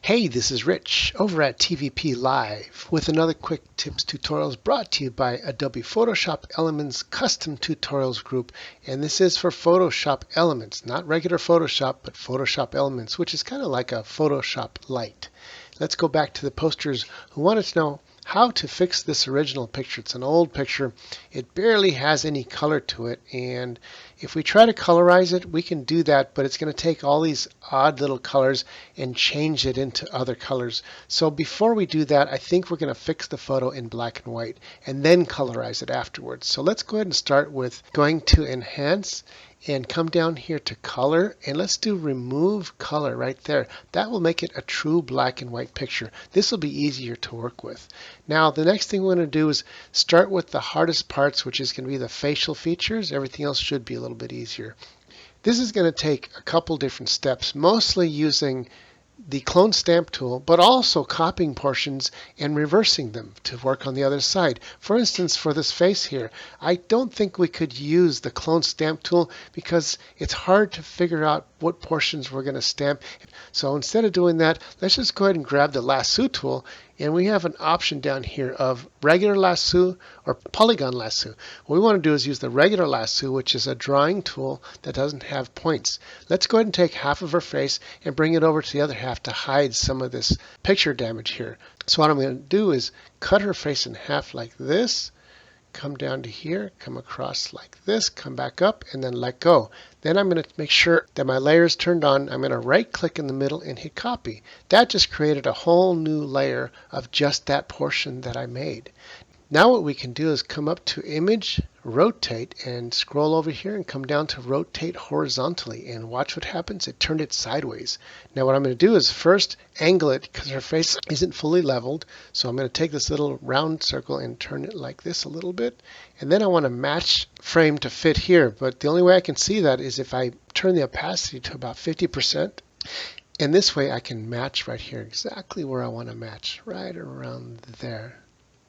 Hey, this is Rich over at TVP Live with another quick tips tutorials brought to you by Adobe Photoshop Elements Custom Tutorials Group. And this is for Photoshop Elements, not regular Photoshop, but Photoshop Elements, which is kind of like a Photoshop Lite. Let's go back to the posters who wanted to know how to fix this original picture. It's an old picture. It barely has any color to it, and if we try to colorize it, we can do that, but it's going to take all these odd little colors and change it into other colors. So before we do that, I think we're going to fix the photo in black and white and then colorize it afterwards. So let's go ahead and start with going to Enhance and come down here to Color, and let's do Remove Color right there. That will make it a true black and white picture. This will be easier to work with. Now the next thing we're going to do is start with the hardest parts, which is going to be the facial features. Everything else should be a little bit easier. This is going to take a couple different steps, mostly using the clone stamp tool, but also copying portions and reversing them to work on the other side. For instance, for this face here, I don't think we could use the clone stamp tool because it's hard to figure out what portions we're going to stamp. So instead of doing that, let's just go ahead and grab the lasso tool, and we have an option down here of regular lasso or polygon lasso. What we want to do is use the regular lasso, which is a drawing tool that doesn't have points. Let's go ahead and take half of her face and bring it over to the other half to hide some of this picture damage here. So what I'm going to do is cut her face in half like this, come down to here, come across like this, come back up, and then let go. Then I'm going to make sure that my layer is turned on. I'm going to right click in the middle and hit copy. That just created a whole new layer of just that portion that I made. Now what we can do is come up to Image, Rotate, and scroll over here and come down to Rotate horizontally, and watch what happens. It turned it sideways. Now what I'm going to do is first angle it because her face isn't fully leveled. So I'm going to take this little round circle and turn it like this a little bit. And then I want to match frame to fit here. But the only way I can see that is if I turn the opacity to about 50%. And this way I can match right here exactly where I want to match, right around there.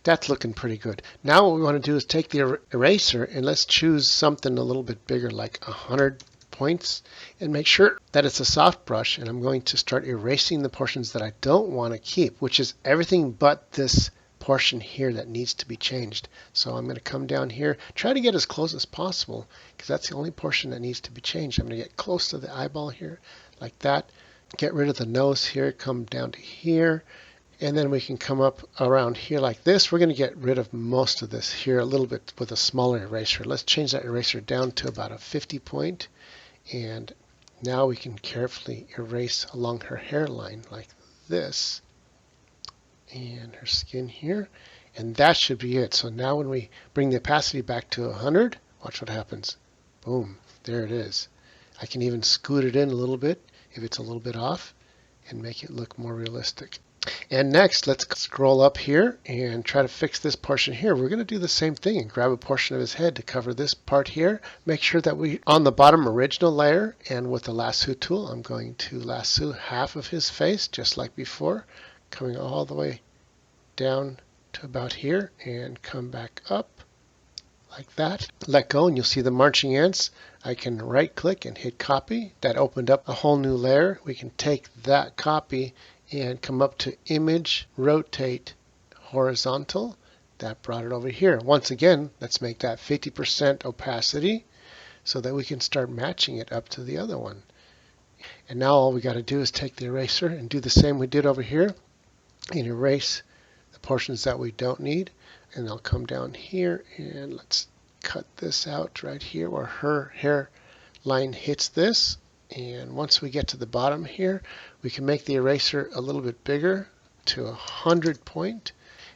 That's looking pretty good. Now what we want to do is take the eraser and let's choose something a little bit bigger, like 100 points, and make sure that it's a soft brush. And I'm going to start erasing the portions that I don't want to keep, which is everything but this portion here that needs to be changed. So I'm going to come down here, try to get as close as possible because that's the only portion that needs to be changed. I'm going to get close to the eyeball here, like that. Get rid of the nose here, come down to here. And then we can come up around here like this. We're going to get rid of most of this here a little bit with a smaller eraser. Let's change that eraser down to about a 50 point. And now we can carefully erase along her hairline like this. And her skin here. And that should be it. So now when we bring the opacity back to 100, watch what happens. Boom, there it is. I can even scoot it in a little bit if it's a little bit off and make it look more realistic. And next, let's scroll up here and try to fix this portion here. We're going to do the same thing and grab a portion of his head to cover this part here. Make sure that we on the bottom original layer, and with the lasso tool, I'm going to lasso half of his face just like before, coming all the way down to about here and come back up like that. Let go and you'll see the marching ants. I can right click and hit copy. That opened up a whole new layer. We can take that copy and come up to Image, Rotate, Horizontal. That brought it over here. Once again, let's make that 50% opacity so that we can start matching it up to the other one. And now all we got to do is take the eraser and do the same we did over here and erase the portions that we don't need. And I'll come down here and let's cut this out right here where her hair line hits this. And once we get to the bottom here, we can make the eraser a little bit bigger to 100 point.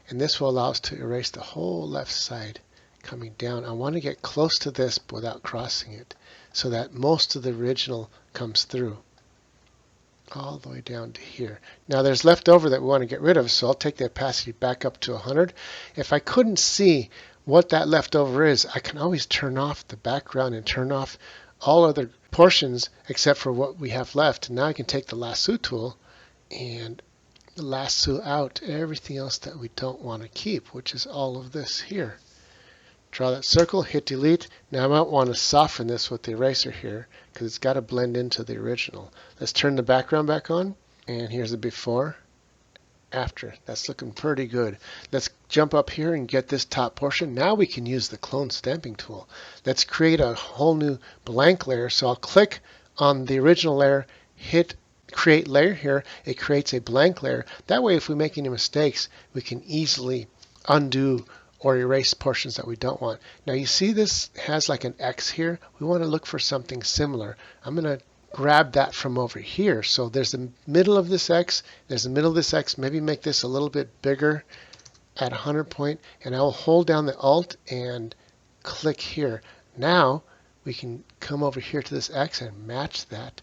And this will allow us to erase the whole left side coming down. I want to get close to this without crossing it so that most of the original comes through all the way down to here. Now there's leftover that we want to get rid of, so I'll take the opacity back up to 100. If I couldn't see what that leftover is, I can always turn off the background and turn off all other portions except for what we have left. Now I can take the lasso tool and lasso out everything else that we don't want to keep, which is all of this here. Draw that circle, hit delete. Now I might want to soften this with the eraser here because it's got to blend into the original. Let's turn the background back on And here's the before, after. That's looking pretty good. Let's jump up here and get this top portion. Now we can use the clone stamping tool. Let's create a whole new blank layer. So I'll click on the original layer, hit create layer here. It creates a blank layer. That way if we make any mistakes, we can easily undo or erase portions that we don't want. Now you see this has like an X here. We want to look for something similar. I'm going to grab that from over here. So there's the middle of this X, there's the middle of this X. Maybe make this a little bit bigger at 100 point, and I'll hold down the Alt and click here. Now we can come over here to this X and match that,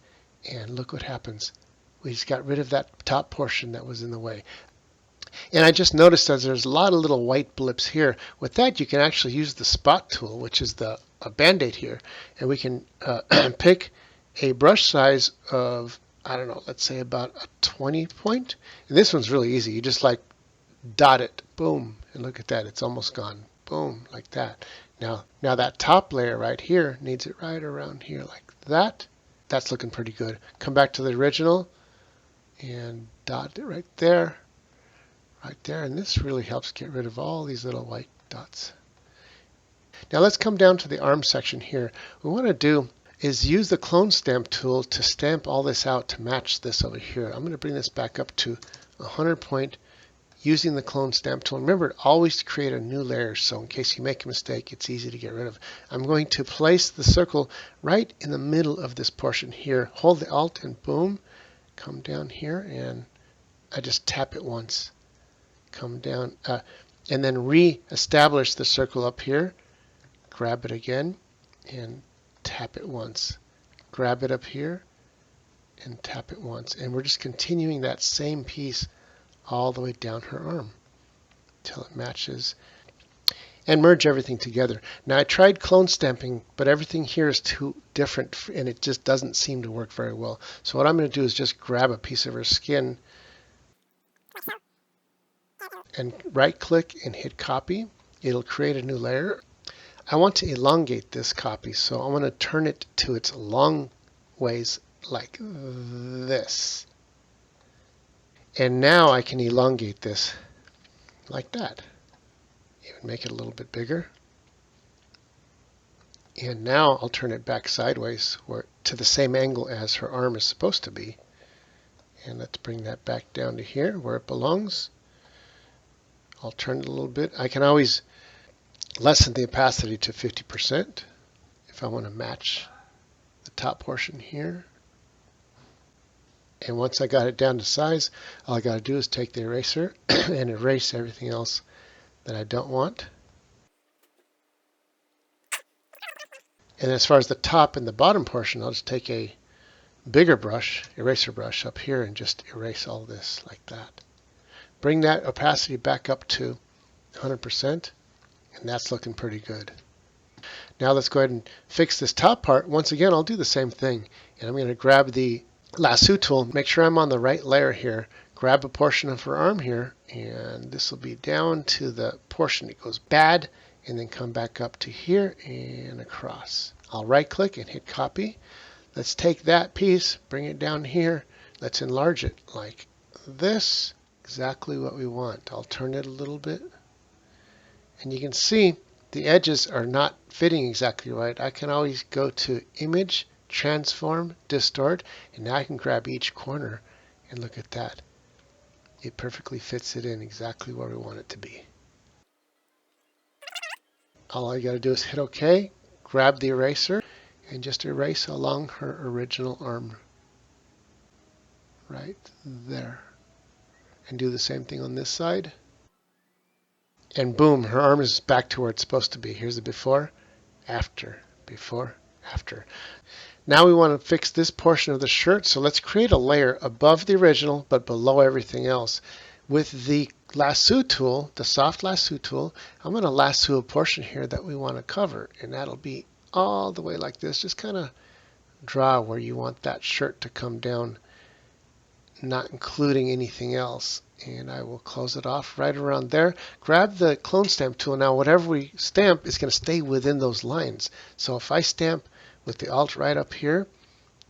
and look what happens. We just got rid of that top portion that was in the way. And I just noticed that there's a lot of little white blips here. With that, you can actually use the spot tool, which is a band-aid here, and we can pick a brush size of, I don't know, let's say about a 20 point. And this one's really easy. You just like dot it, boom, and look at that. It's almost gone, boom, like that. Now that top layer right here needs it right around here like that. That's looking pretty good. Come back to the original and dot it right there, and this really helps get rid of all these little white dots. Now let's come down to the arm section here. What we want to do is use the clone stamp tool to stamp all this out to match this over here. I'm going to bring this back up to 100 point using the clone stamp tool. Remember, always create a new layer, so in case you make a mistake, it's easy to get rid of. I'm going to place the circle right in the middle of this portion here. Hold the Alt and boom, come down here, and I just tap it once. Come down, and then re-establish the circle up here. Grab it again, and tap it once. Grab it up here, and tap it once. And we're just continuing that same piece all the way down her arm until it matches, and merge everything together. Now I tried clone stamping, but everything here is too different and it just doesn't seem to work very well. So what I'm going to do is just grab a piece of her skin and right click and hit copy. It'll create a new layer. I want to elongate this copy, so I want to turn it to its long ways like this. And now I can elongate this like that. Even make it a little bit bigger. And now I'll turn it back sideways to the same angle as her arm is supposed to be. And let's bring that back down to here where it belongs. I'll turn it a little bit. I can always lessen the opacity to 50% if I want to match the top portion here. And once I got it down to size, all I got to do is take the eraser and erase everything else that I don't want. And as far as the top and the bottom portion, I'll just take a bigger brush, eraser brush up here, and just erase all this like that. Bring that opacity back up to 100%, and that's looking pretty good. Now let's go ahead and fix this top part. Once again, I'll do the same thing, and I'm going to grab the lasso tool, make sure I'm on the right layer here, grab a portion of her arm here, and this will be down to the portion that goes bad, and then come back up to here and across. I'll right click and hit copy. Let's take that piece, bring it down here, let's enlarge it like this, exactly what we want. I'll turn it a little bit, and you can see the edges are not fitting exactly right. I can always go to Image, Transform, Distort, and now I can grab each corner and look at that. It perfectly fits it in exactly where we want it to be. All I got to do is hit OK, grab the eraser, and just erase along her original arm. Right there. And do the same thing on this side. And boom, her arm is back to where it's supposed to be. Here's the before, after, before, after. Now we want to fix this portion of the shirt, so let's create a layer above the original but below everything else. With the lasso tool, the soft lasso tool, I'm going to lasso a portion here that we want to cover, and that'll be all the way like this. Just kind of draw where you want that shirt to come down, not including anything else. And I will close it off right around there. Grab the clone stamp tool. Now whatever we stamp is going to stay within those lines. So if I stamp with the Alt right up here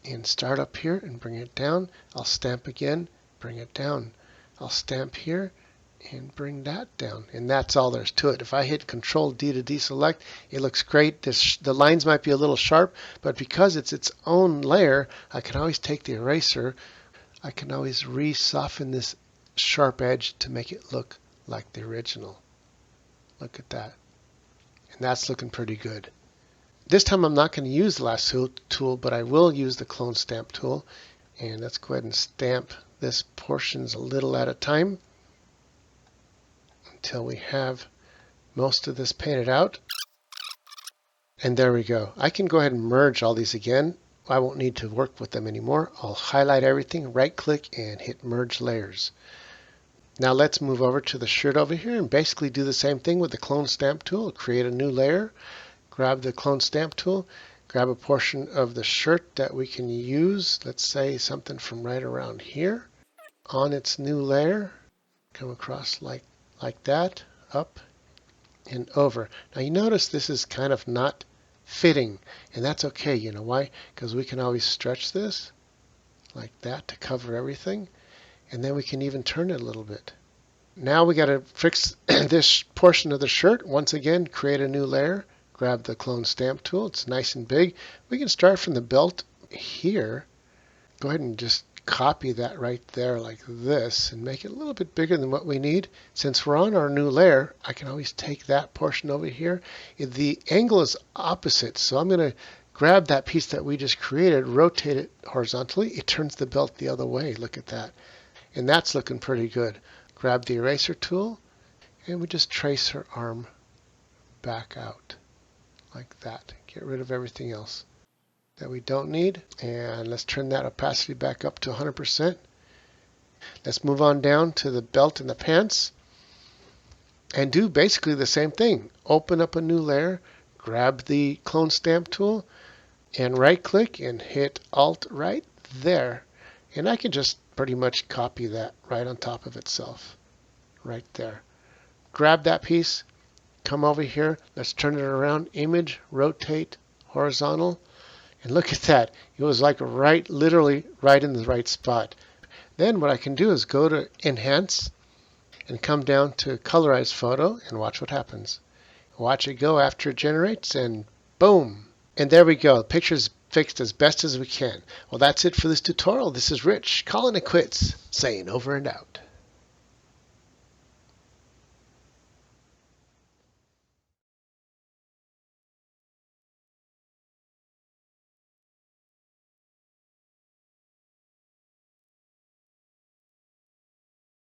and start up here and bring it down, I'll stamp again bring it down. I'll stamp here and bring that down. And that's all there's to it. If I hit Control D to deselect, it looks great. The lines might be a little sharp, but because it's its own layer, I can always take the eraser. I can always re-soften this sharp edge to make it look like the original. Look at that. And that's looking pretty good. This time I'm not going to use the lasso tool, but I will use the clone stamp tool. And let's go ahead and stamp this portions a little at a time until we have most of this painted out. And there we go. I can go ahead and merge all these again. I won't need to work with them anymore. I'll highlight everything, right click, and hit merge layers. Now let's move over to the shirt over here and basically do the same thing with the clone stamp tool. Create a new layer, grab the clone stamp tool, grab a portion of the shirt that we can use. Let's say something from right around here. On its new layer, come across like that, up and over. Now you notice this is kind of not fitting, and that's okay. You know why? Because we can always stretch this like that to cover everything, and then we can even turn it a little bit. Now we got to fix this portion of the shirt. Once again, create a new layer, grab the clone stamp tool. It's nice and big. We can start from the belt here. Go ahead and just copy that right there like this and make it a little bit bigger than what we need. Since we're on our new layer, I can always take that portion over here. The angle is opposite, so I'm going to grab that piece that we just created, rotate it horizontally. It turns the belt the other way. Look at that. And that's looking pretty good. Grab the eraser tool, and we just trace her arm back out like that. Get rid of everything else that we don't need, and let's turn that opacity back up to 100%. Let's move on down to the belt and the pants and do basically the same thing. Open up a new layer, grab the clone stamp tool, and right click and hit Alt right there. And I can just pretty much copy that right on top of itself, right there. Grab that piece, come over here, let's turn it around, image, rotate, horizontal, and look at that. It was like literally right in the right spot. Then what I can do is go to Enhance and come down to Colorized Photo and watch what happens. Watch it go after it generates, and boom. And there we go. The picture's fixed as best as we can. Well, that's it for this tutorial. This is Rich, calling it quits, saying over and out.